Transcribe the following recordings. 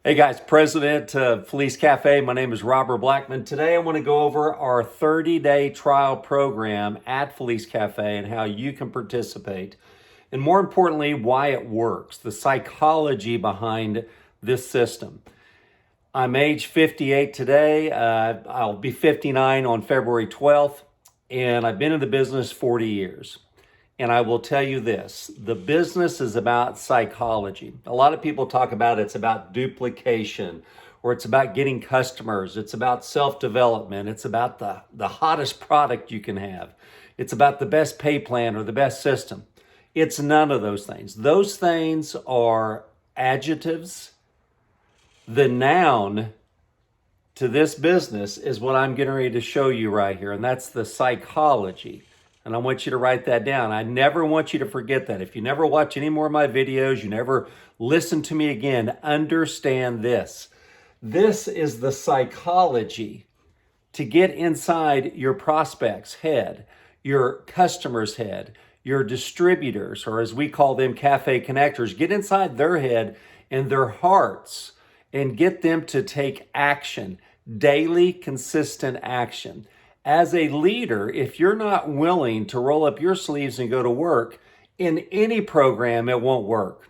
Hey guys, President of Felice Cafe. My name is Robert Blackman. Today I want to go over our 30-day trial program at Felice Cafe and how you can participate. And more importantly, why it works, the psychology behind this system. I'm age 58 today. I'll be 59 on February 12th, and I've been in the business 40 years. And I will tell you this, the business is about psychology. A lot of people talk about it's about duplication, or it's about getting customers. It's about self-development. It's about the hottest product you can have. It's about the best pay plan or the best system. It's none of those things. Those things are adjectives. The noun to this business is what I'm getting ready to show you right here, and that's the psychology. And I want you to write that down. I never want you to forget that. If you never watch any more of my videos, you never listen to me again, understand this. This is the psychology to get inside your prospect's head, your customer's head, your distributors, or as we call them, cafe connectors. Get inside their head and their hearts and get them to take action, daily, consistent action. As a leader, if you're not willing to roll up your sleeves and go to work, in any program, it won't work.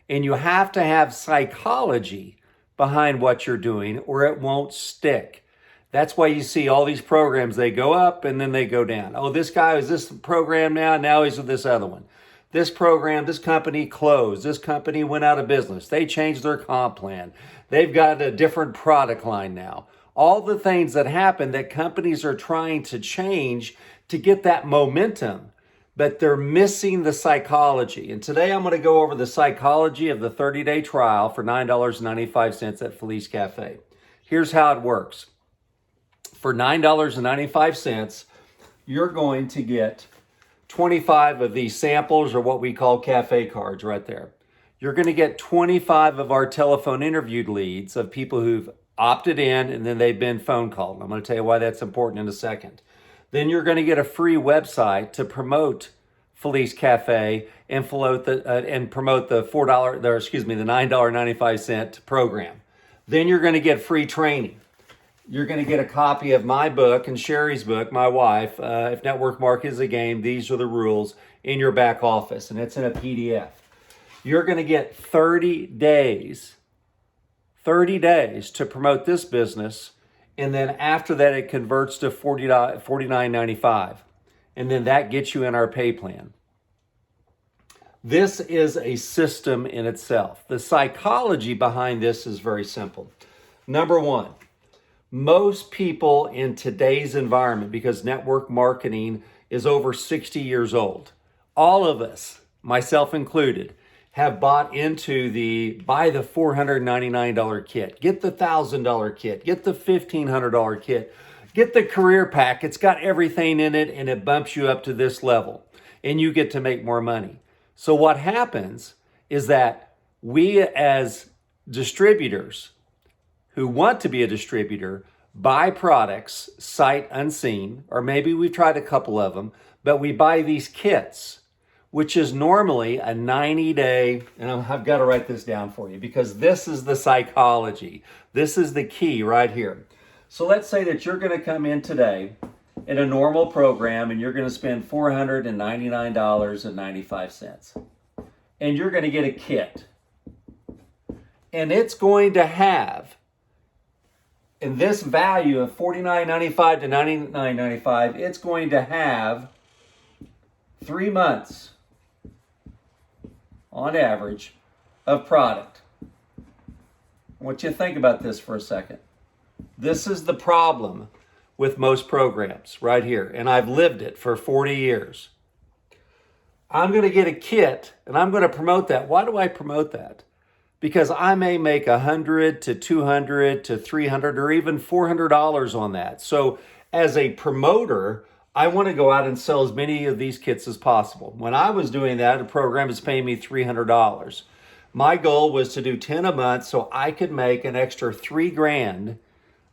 And you have to have psychology behind what you're doing or it won't stick. That's why you see all these programs, they go up and then they go down. Oh, this guy is this program now he's with this other one. This program, this company closed. This company went out of business. They changed their comp plan. They've got a different product line now. All the things that happen that companies are trying to change to get that momentum, but they're missing the psychology. And today I'm going to go over the psychology of the 30-day trial for $9.95 at Felice Cafe. Here's how it works. For $9.95, you're going to get 25 of these samples, or what we call cafe cards right there. You're going to get 25 of our telephone interviewed leads of people who've opted in and then they've been phone called. I'm going to tell you why that's important in a second. Then you're going to get a free website to promote Felice Cafe and promote the $9.95 program. Then you're going to get free training. You're going to get a copy of my book and Sherry's book, my wife, If Network Marketing is a Game, These Are the Rules, in your back office, and it's in a PDF. You're going to get 30 days to promote this business, and then after that it converts to $49.95, and then that gets you in our pay plan. This is a system in itself. The psychology behind this is very simple. Number one, most people in today's environment, because network marketing is over 60 years old, all of us, myself included, have bought into buy the $499 kit, get the $1,000 kit, get the $1,500 kit, get the career pack. It's got everything in it and it bumps you up to this level and you get to make more money. So what happens is that we as distributors who want to be a distributor buy products sight unseen, or maybe we've tried a couple of them, but we buy these kits, which is normally a 90-day, and I've got to write this down for you because this is the psychology. This is the key right here. So let's say that you're going to come in today in a normal program and you're going to spend $499.95. And you're going to get a kit. And it's going to have, in this value of $49.95 to $99.95, it's going to have 3 months on average of product. I want you to think about this for a second. This is the problem with most programs right here, and I've lived it for 40 years. I'm going to get a kit and I'm going to promote that. Why do I promote that? Because I may make $100 to $200 to $300 or even $400 on that. So as a promoter, I want to go out and sell as many of these kits as possible. When I was doing that, a program was paying me $300. My goal was to do 10 a month so I could make an extra $3,000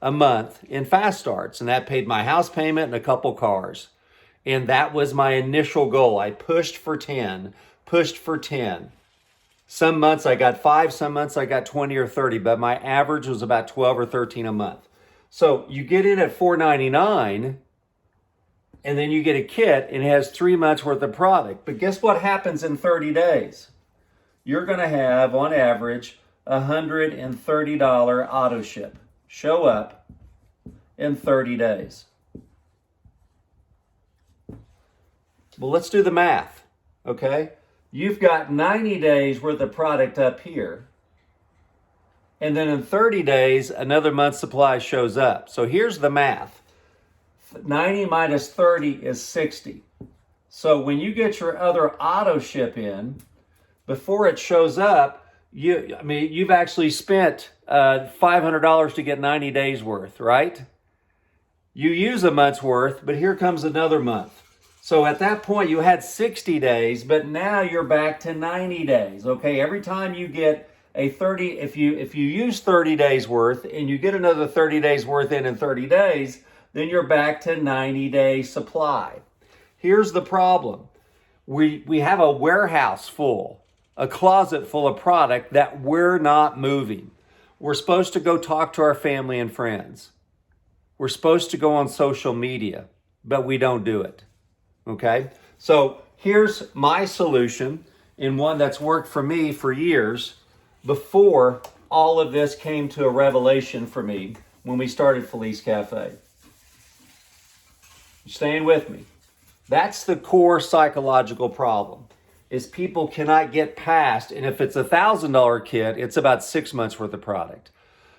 a month in fast starts. And that paid my house payment and a couple cars. And that was my initial goal. I pushed for 10. Some months I got 5, some months I got 20 or 30, but my average was about 12 or 13 a month. So you get in at $4.99, and then you get a kit and it has 3 months worth of product. But guess what happens in 30 days? You're going to have, on average, $130 auto ship show up in 30 days. Well, let's do the math, okay? You've got 90 days worth of product up here. And then in 30 days, another month's supply shows up. So here's the math. 90 minus 30 is 60. So when you get your other auto ship in, before it shows up, you've actually spent $500 to get 90 days worth, right? You use a month's worth, but here comes another month. So at that point, you had 60 days, but now you're back to 90 days. Okay, every time you get a 30, if you use 30 days worth and you get another 30 days worth in 30 days, then you're back to 90-day supply. Here's the problem. We have a warehouse full, a closet full of product that we're not moving. We're supposed to go talk to our family and friends. We're supposed to go on social media, but we don't do it. Okay? So here's my solution, and one that's worked for me for years before all of this came to a revelation for me when we started Felice Cafe. Staying with me. That's the core psychological problem, is people cannot get past, and if it's a $1,000 kit, it's about 6 months worth of product.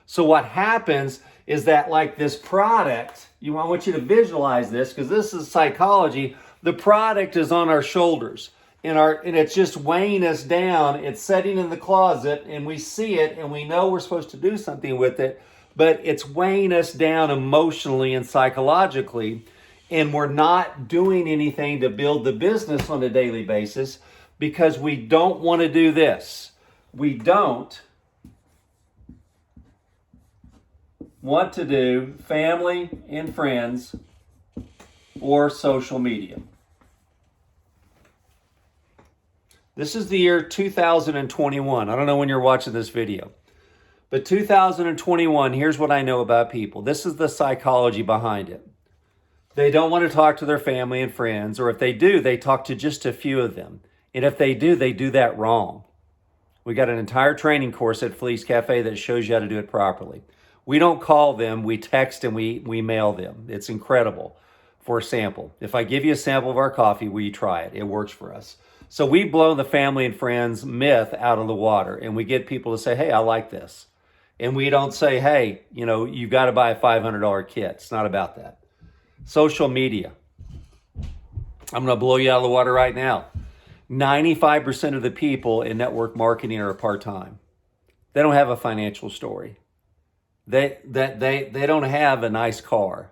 So what happens is that, like this product, I want you to visualize this because this is psychology. The product is on our shoulders and it's just weighing us down. It's sitting in the closet and we see it and we know we're supposed to do something with it, but it's weighing us down emotionally and psychologically. And we're not doing anything to build the business on a daily basis because we don't want to do this. We don't want to do family and friends or social media. This is the year 2021. I don't know when you're watching this video, but 2021, here's what I know about people. This is the psychology behind it. They don't want to talk to their family and friends, or if they do, they talk to just a few of them. And if they do that wrong. We got an entire training course at Felice Cafe that shows you how to do it properly. We don't call them, we text and we mail them. It's incredible for a sample. If I give you a sample of our coffee, will you try it? It works for us. So we blow the family and friends myth out of the water and we get people to say, hey, I like this. And we don't say, hey, you got to buy a $500 kit. It's not about that. Social media. I'm going to blow you out of the water right now. 95% of the people in network marketing are part-time. They don't have a financial story. They don't have a nice car.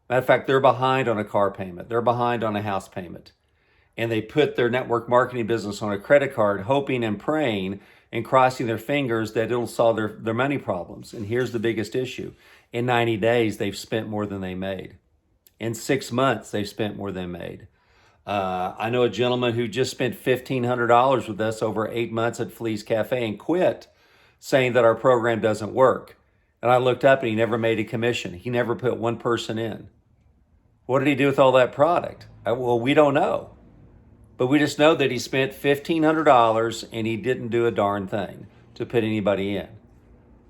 Matter of fact, they're behind on a car payment. They're behind on a house payment. And they put their network marketing business on a credit card, hoping and praying and crossing their fingers that it'll solve their money problems. And here's the biggest issue. In 90 days, they've spent more than they made. In 6 months, they've spent more than they made. I know a gentleman who just spent $1,500 with us over 8 months at Felice Cafe and quit, saying that our program doesn't work. And I looked up and he never made a commission. He never put one person in. What did he do with all that product? Well, we don't know. But we just know that he spent $1,500 and he didn't do a darn thing to put anybody in.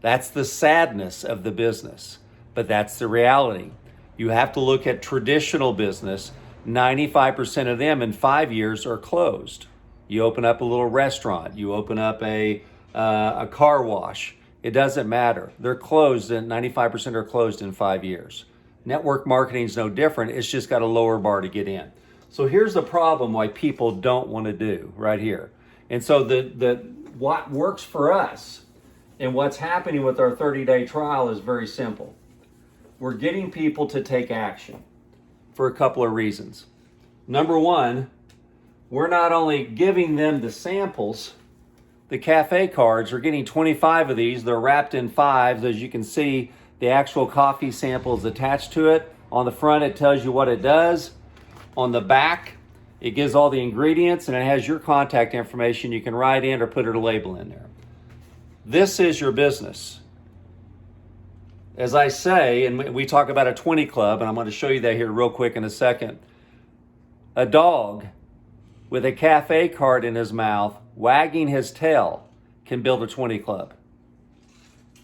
That's the sadness of the business, but that's the reality. You have to look at traditional business. 95% of them in 5 years are closed. You open up a little restaurant, you open up a car wash. It doesn't matter. They're closed, and 95% are closed in 5 years. Network marketing is no different. It's just got a lower bar to get in. So here's the problem why people don't want to do right here. And so what works for us and what's happening with our 30-day trial is very simple. We're getting people to take action for a couple of reasons. Number one, we're not only giving them the samples, the cafe cards, are getting 25 of these. They're wrapped in 5s. As you can see, the actual coffee sample is attached to it. On the front, it tells you what it does. On the back, It gives all the ingredients and it has your contact information. You can write in or put a label in there. This is your business. As I say, and we talk about a 20 club, and I'm going to show you that here real quick in a second. A dog with a cafe card in his mouth, wagging his tail, can build a 20 club.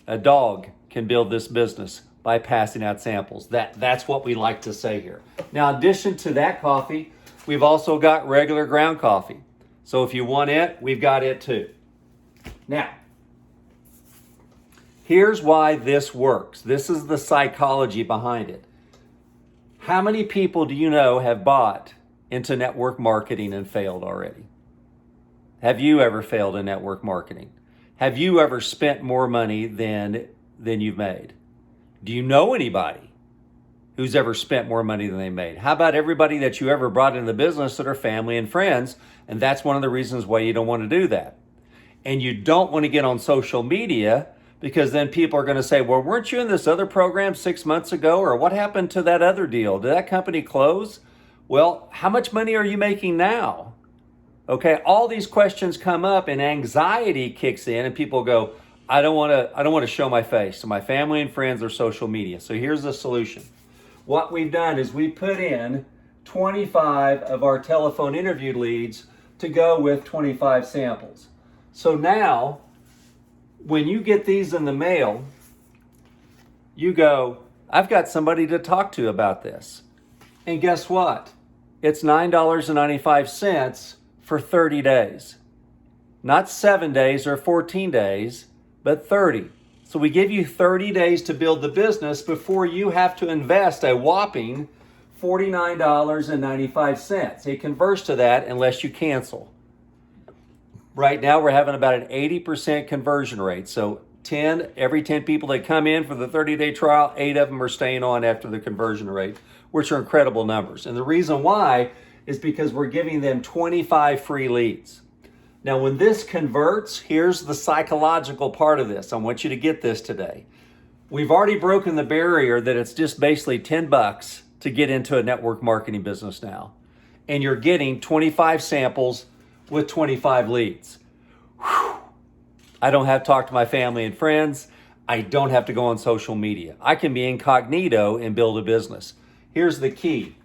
A dog can build this business by passing out samples. That's what we like to say here. Now, in addition to that coffee, we've also got regular ground coffee. So if you want it, we've got it too. Now, here's why this works. This is the psychology behind it. How many people do you know have bought into network marketing and failed already? Have you ever failed in network marketing? Have you ever spent more money than you've made? Do you know anybody who's ever spent more money than they made? How about everybody that you ever brought into the business that are family and friends? And that's one of the reasons why you don't want to do that. And you don't want to get on social media, because then people are going to say, well, weren't you in this other program 6 months ago? Or what happened to that other deal? Did that company close? Well, how much money are you making now? Okay, all these questions come up and anxiety kicks in and people go, I don't want to show my face to my family and friends or social media. So here's the solution. What we've done is we put in 25 of our telephone interview leads to go with 25 samples. So now, when you get these in the mail, you go, I've got somebody to talk to about this. And guess what? It's $9.95 for 30 days. Not 7 days or 14 days, but 30. So we give you 30 days to build the business before you have to invest a whopping $49.95. It converts to that unless you cancel. Right now we're having about an 80% conversion rate. So every 10 people that come in for the 30-day trial, 8 of them are staying on after the conversion rate, which are incredible numbers. And the reason why is because we're giving them 25 free leads. Now, when this converts, here's the psychological part of this. I want you to get this today. We've already broken the barrier that it's just basically $10 to get into a network marketing business now. And you're getting 25 samples with 25 leads. Whew. I don't have to talk to my family and friends. I don't have to go on social media. I can be incognito and build a business. Here's the key.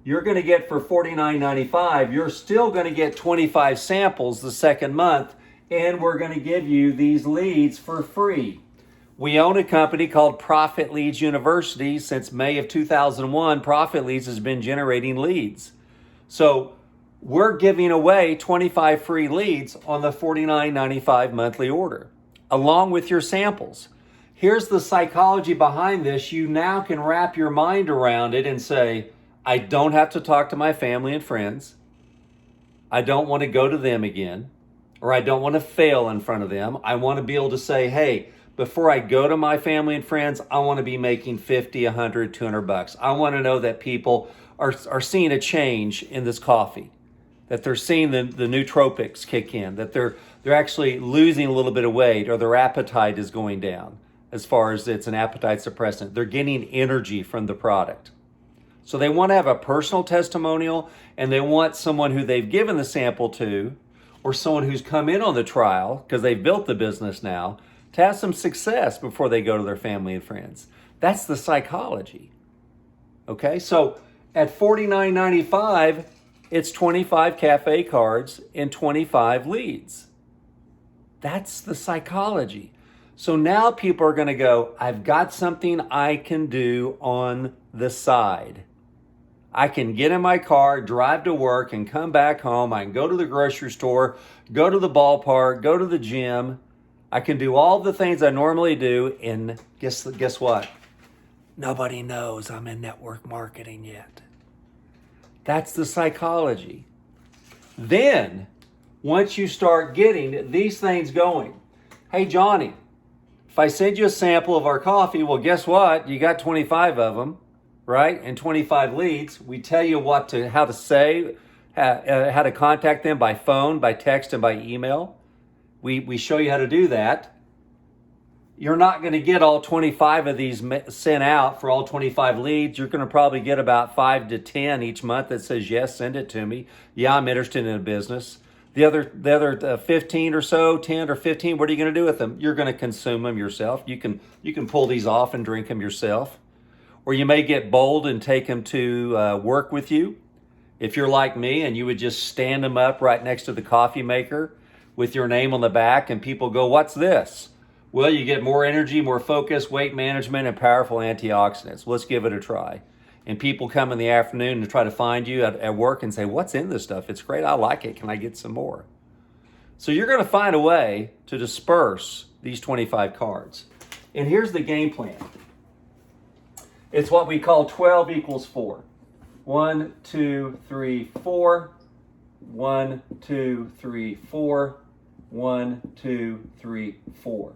You're going to get for $49.95, you're still going to get 25 samples the second month, and we're going to give you these leads for free. We own a company called Profit Leads University. Since May of 2001, Profit Leads has been generating leads. So we're giving away 25 free leads on the $49.95 monthly order, along with your samples. Here's the psychology behind this. You now can wrap your mind around it and say, I don't have to talk to my family and friends. I don't want to go to them again, or I don't want to fail in front of them. I want to be able to say, hey, before I go to my family and friends, I want to be making 50, 100, 200 bucks. I want to know that people are seeing a change in this coffee, that they're seeing the nootropics kick in, that they're actually losing a little bit of weight, or their appetite is going down as far as it's an appetite suppressant. They're getting energy from the product. So they want to have a personal testimonial, and they want someone who they've given the sample to, or someone who's come in on the trial because they've built the business now, to have some success before they go to their family and friends. That's the psychology. Okay, so at $49.95, it's 25 cafe cards and 25 leads. That's the psychology. So now people are going to go, I've got something I can do on the side. I can get in my car, drive to work, and come back home. I can go to the grocery store, go to the ballpark, go to the gym. I can do all the things I normally do, and guess what? Nobody knows I'm in network marketing yet. That's the psychology. Then, once you start getting these things going, hey, Johnny, if I send you a sample of our coffee, well, guess what? You got 25 of them, right? And 25 leads. We tell you how to say, how to contact them by phone, by text, and by email. We show you how to do that. You're not going to get all 25 of these sent out for all 25 leads. You're going to probably get about 5 to 10 each month that says, yes, send it to me. Yeah, I'm interested in a business. The other 15 or so, 10 or 15, what are you going to do with them? You're going to consume them yourself. You can pull these off and drink them yourself. Or you may get bold and take them to work with you. If you're like me and you would just stand them up right next to the coffee maker with your name on the back and people go, what's this? Well, you get more energy, more focus, weight management, and powerful antioxidants. Let's give it a try. And people come in the afternoon to try to find you at work and say, what's in this stuff? It's great. I like it. Can I get some more? So you're going to find a way to disperse these 25 cards. And here's the game plan. It's what we call 12 equals 4. 1, 2, 3, 4. 1, 2, 3, 4. 1, 2, 3, 4.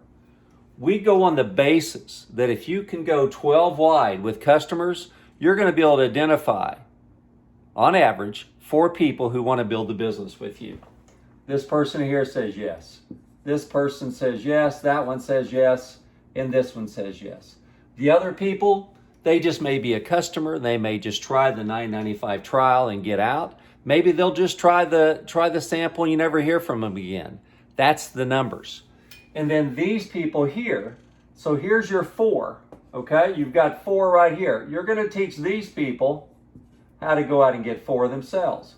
We go on the basis that if you can go 12 wide with customers, you're going to be able to identify, on average, 4 people who want to build a business with you. This person here says yes. This person says yes. That one says yes. And this one says yes. The other people, they just may be a customer. They may just try the $9.95 trial and get out. Maybe they'll just try the sample and you never hear from them again. That's the numbers. And then these people here, so here's your 4, okay? You've got 4 right here. You're going to teach these people how to go out and get 4 themselves.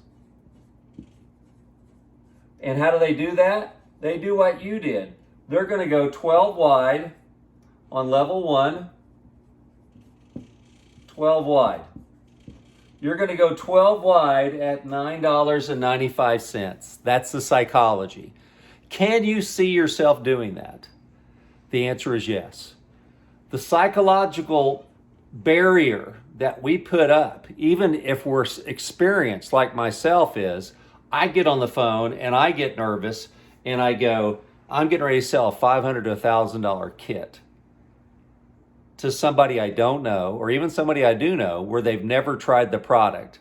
And how do they do that? They do what you did. They're going to go 12 wide on level 1, 12 wide. You're going to go 12 wide at $9.95. That's the psychology. Can you see yourself doing that? The answer is yes. The psychological barrier that we put up, even if we're experienced like myself is, I get on the phone and I get nervous and I go, I'm getting ready to sell a $500 to $1,000 kit to somebody I don't know, or even somebody I do know, where they've never tried the product.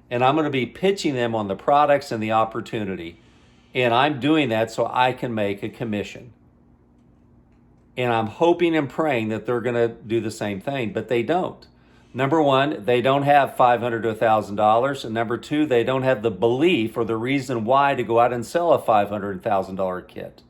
And I'm going to be pitching them on the products and the opportunity. And I'm doing that so I can make a commission. And I'm hoping and praying that they're going to do the same thing, but they don't. Number one, they don't have $500 to $1,000. And number two, they don't have the belief or the reason why to go out and sell a $500 $1,000 kit.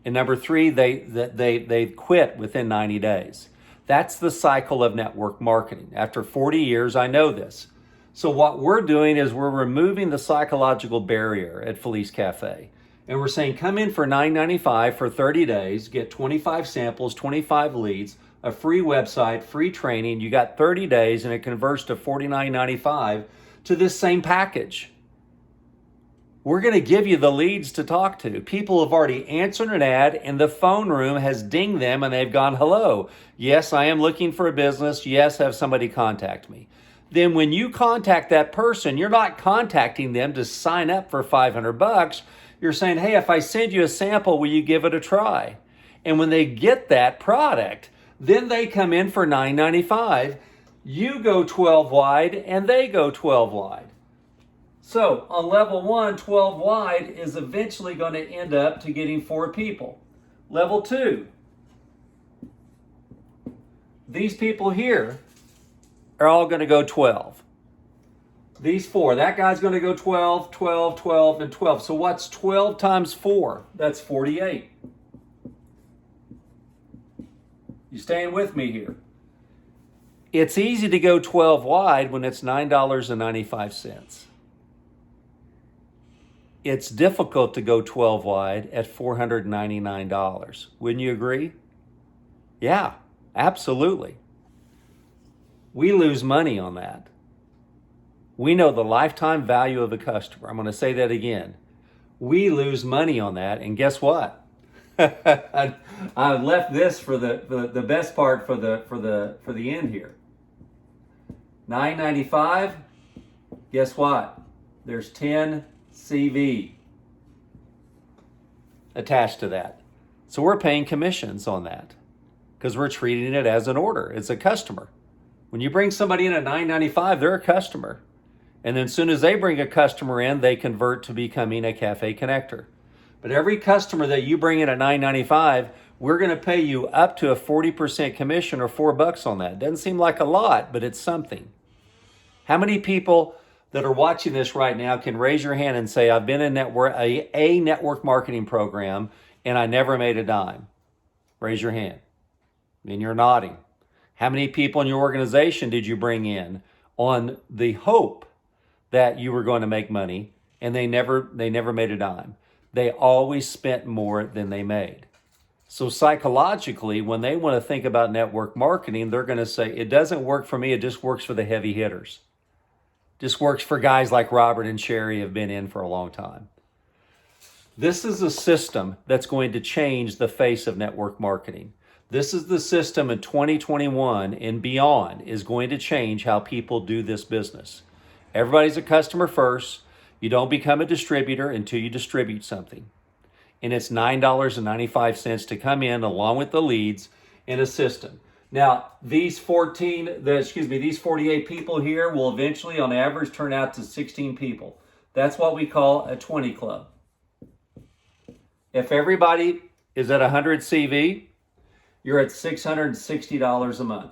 And number three, they quit within 90 days. That's the cycle of network marketing. After 40 years, I know this. So what we're doing is we're removing the psychological barrier at Felice Cafe. And we're saying, come in for $9.95 for 30 days, get 25 samples, 25 leads, a free website, free training. You got 30 days and it converts to $49.95 to this same package. We're going to give you the leads to talk to. People have already answered an ad and the phone room has dinged them and they've gone, hello. Yes, I am looking for a business. Yes, have somebody contact me. Then when you contact that person, you're not contacting them to sign up for $500. You're saying, hey, if I send you a sample, will you give it a try? And when they get that product, then they come in for $9.95. You go 12 wide and they go 12 wide. So on level 1, 12 wide is eventually going to end up to getting 4 people. Level 2, these people here are all going to go 12. These 4, that guy's going to go 12, 12, 12, and 12. So what's 12 times 4? That's 48. You staying with me here? It's easy to go 12 wide when it's $9.95. It's difficult to go 12 wide at $499. Wouldn't you agree? Yeah, absolutely. We lose money on that. We know the lifetime value of a customer. I'm going to say that again. We lose money on that, and guess what? I left this for the best part for the end here. $9.95. Guess what? There's 10 CV attached to that. So we're paying commissions on that because we're treating it as an order. It's a customer. When you bring somebody in at $9.95, they're a customer. And then as soon as they bring a customer in, they convert to becoming a cafe connector. But every customer that you bring in at $9.95, we're going to pay you up to a 40% commission or $4 on that. Doesn't seem like a lot, but it's something. How many people that are watching this right now can raise your hand and say, I've been in a network marketing program and I never made a dime? Raise your hand. And you're nodding. How many people in your organization did you bring in on the hope that you were going to make money and they never made a dime? They always spent more than they made. So psychologically, when they want to think about network marketing, they're going to say, it doesn't work for me, it just works for the heavy hitters. Just works for guys like Robert and Sherry have been in for a long time. This is a system that's going to change the face of network marketing. This is the system in 2021 and beyond is going to change how people do this business. Everybody's a customer first. You don't become a distributor until you distribute something. And it's $9.95 to come in along with the leads in a system. Now, these 48 people here will eventually on average turn out to 16 people. That's what we call a 20 club. If everybody is at 100 CV, you're at $660 a month.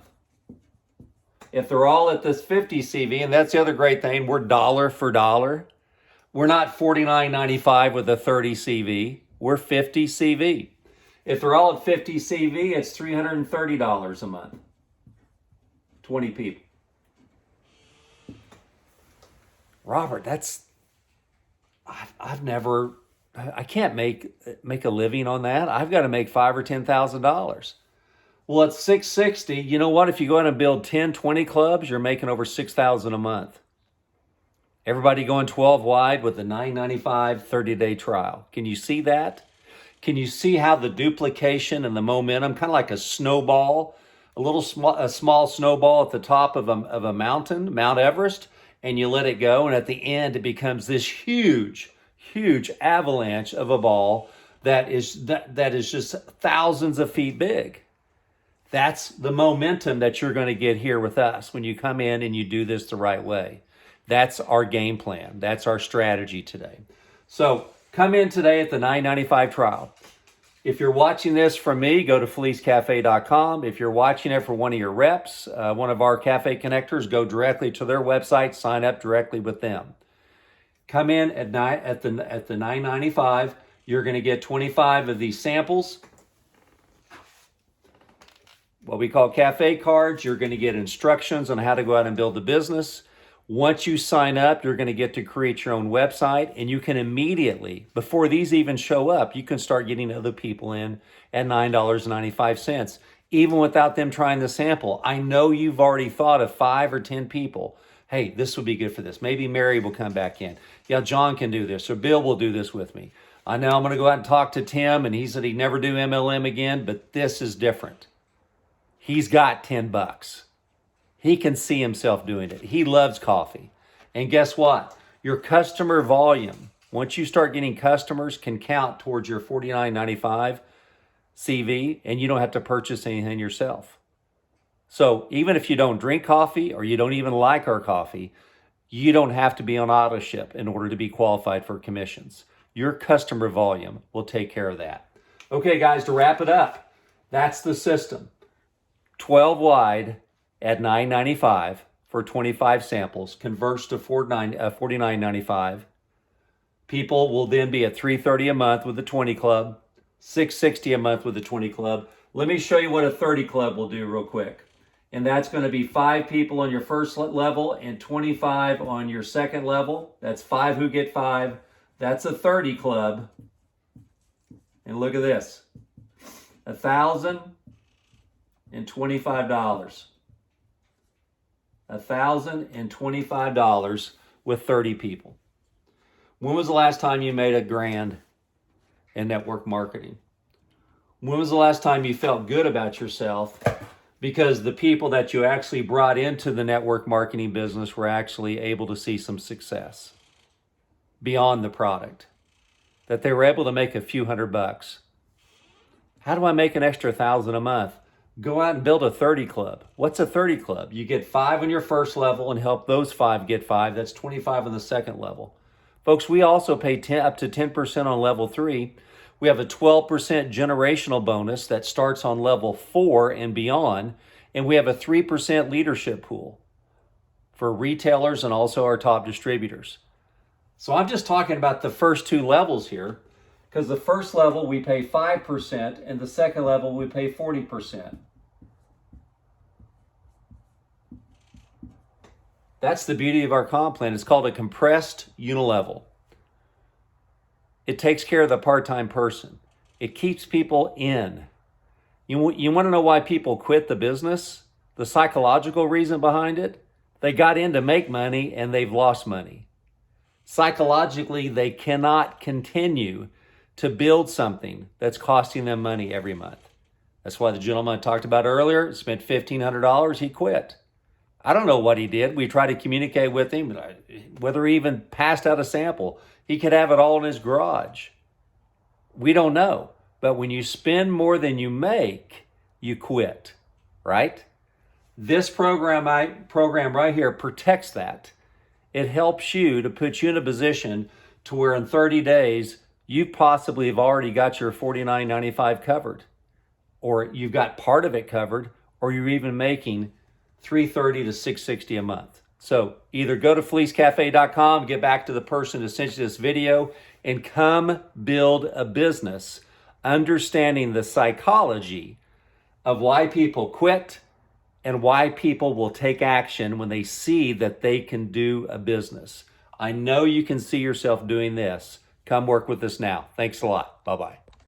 If they're all at this 50 CV, and that's the other great thing, we're dollar for dollar. We're not $49.95 with a 30 CV. We're 50 CV. If they're all at 50 CV, it's $330 a month. 20 people. Robert, I can't make a living on that. I've got to make $5,000 or $10,000. Well, at 660, you know what? If you go out and build 10, 20 clubs, you're making over $6,000 a month. Everybody going 12 wide with a $9.95 30-day trial. Can you see that? Can you see how the duplication and the momentum, kind of like a snowball, a small snowball at the top of a mountain, Mount Everest, and you let it go, and at the end it becomes this huge avalanche of a ball that is just thousands of feet big. That's the momentum that you're going to get here with us when you come in and you do this the right way. That's our game plan. That's our strategy today. So come in today at the $9.95 trial. If you're watching this from me, go to FeliceCafe.com. If you're watching it for one of your reps, one of our cafe connectors, go directly to their website, sign up directly with them. Come in at the $9.95. You're going to get 25 of these samples, what we call cafe cards. You're going to get instructions on how to go out and build the business. Once you sign up, you're going to get to create your own website, and you can immediately, before these even show up, you can start getting other people in at $9.95, even without them trying the sample. I know you've already thought of 5 or 10 people. Hey, this would be good for this. Maybe Mary will come back in. Yeah, John can do this, or Bill will do this with me. I know I'm going to go out and talk to Tim, and he said he'd never do MLM again, but this is different. He's got $10. He can see himself doing it. He loves coffee. And guess what? Your customer volume, once you start getting customers, can count towards your $49.95 CV, and you don't have to purchase anything yourself. So even if you don't drink coffee or you don't even like our coffee, you don't have to be on auto ship in order to be qualified for commissions. Your customer volume will take care of that. Okay, guys, to wrap it up, that's the system. 12 wide at $9.95 for 25 samples, converts to $49.95. People will then be at $330 a month with the 20 club, $660 a month with the 20 club. Let me show you what a 30 club will do real quick. And that's going to be 5 people on your first level and 25 on your second level. That's 5 who get 5. That's a 30 club. And look at this, $1,025. $1,025 with 30 people. When was the last time you made $1,000 in network marketing? When was the last time you felt good about yourself because the people that you actually brought into the network marketing business were actually able to see some success beyond the product? That they were able to make a few $100. How do I make an extra $1,000 a month? Go out and build a 30 club. What's a 30 club? You get 5 on your first level and help those 5 get 5. That's 25 on the second level. Folks, we also pay up to 10% on level 3. We have a 12% generational bonus that starts on level 4 and beyond. And we have a 3% leadership pool for retailers and also our top distributors. So I'm just talking about the first 2 levels here, because the first level we pay 5% and the second level we pay 40%. That's the beauty of our comp plan. It's called a compressed unilevel. It takes care of the part-time person. It keeps people in. You want to know why people quit the business? The psychological reason behind it? They got in to make money and they've lost money. Psychologically, they cannot continue to build something that's costing them money every month. That's why the gentleman I talked about earlier spent $1,500. He quit. I don't know what he did. We tried to communicate with him, whether he even passed out a sample. He could have it all in his garage. We don't know. But when you spend more than you make, you quit, right? This program right here protects that. It helps you to put you in a position to where in 30 days, you possibly have already got your $49.95 covered, or you've got part of it covered, or you're even making $330 to $660 a month. So either go to FeliceCafe.com, get back to the person who sent you this video, and come build a business, understanding the psychology of why people quit and why people will take action when they see that they can do a business. I know you can see yourself doing this. Come work with us now. Thanks a lot. Bye-bye.